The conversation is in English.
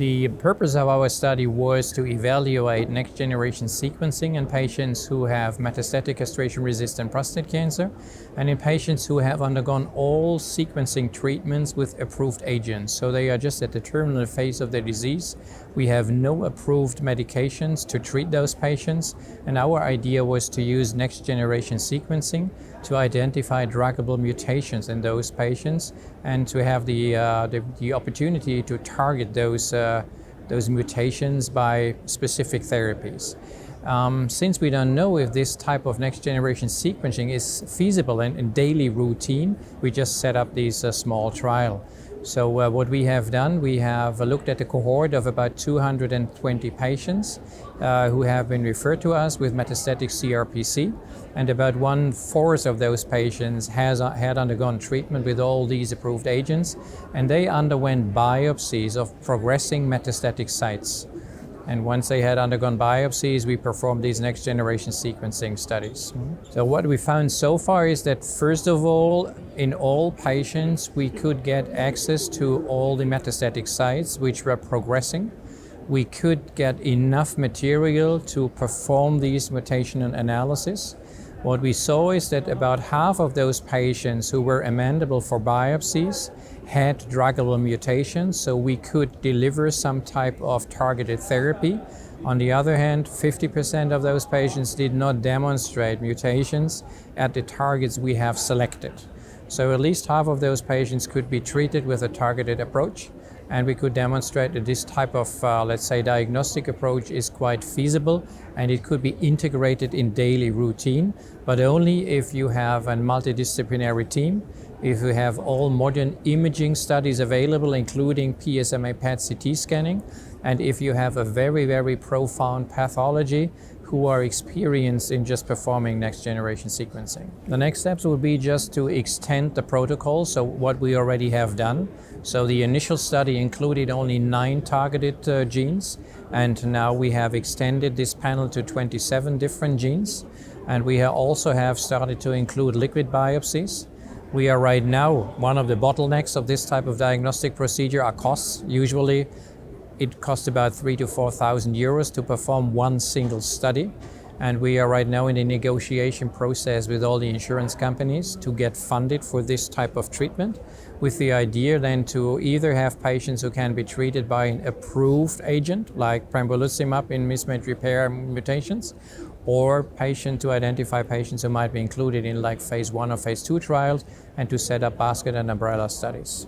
The purpose of our study was to evaluate next-generation sequencing in patients who have metastatic castration-resistant prostate cancer and in patients who have undergone all sequencing treatments with approved agents. So they are just at the terminal phase of their disease. We have no approved medications to treat those patients, and our idea was to use next-generation sequencing to identify druggable mutations in those patients and to have the opportunity to target those mutations by specific therapies. Since we don't know if this type of next-generation sequencing is feasible in daily routine, we just set up this small trial. So what we have done, we have looked at a cohort of about 220 patients who have been referred to us with metastatic CRPC, and about 1/4 of those patients had undergone treatment with all these approved agents, and they underwent biopsies of progressing metastatic sites. And once they had undergone biopsies, we performed these next-generation sequencing studies. So what we found so far is that, first of all, in all patients, we could get access to all the metastatic sites which were progressing. We could get enough material to perform these mutational analysis. What we saw is that about half of those patients who were amenable for biopsies had druggable mutations, so we could deliver some type of targeted therapy. On the other hand, 50% of those patients did not demonstrate mutations at the targets we have selected. So at least half of those patients could be treated with a targeted approach, and we could demonstrate that this type of, let's say, diagnostic approach is quite feasible and it could be integrated in daily routine, but only if you have a multidisciplinary team, if you have all modern imaging studies available, including PSMA PET CT scanning, and if you have a very, very profound pathology who are experienced in just performing next-generation sequencing. The next steps would be just to extend the protocol, so what we already have done. So the initial study included only 9 targeted genes, and now we have extended this panel to 27 different genes, and we also have started to include liquid biopsies. We are right now, one of the bottlenecks of this type of diagnostic procedure are costs. Usually it costs about 3,000 to 4,000 euros to perform one single study. And we are right now in the negotiation process with all the insurance companies to get funded for this type of treatment, with the idea then to either have patients who can be treated by an approved agent like pembrolizumab in mismatch repair mutations, or to identify patients who might be included in like phase 1 or phase 2 trials, and to set up basket and umbrella studies.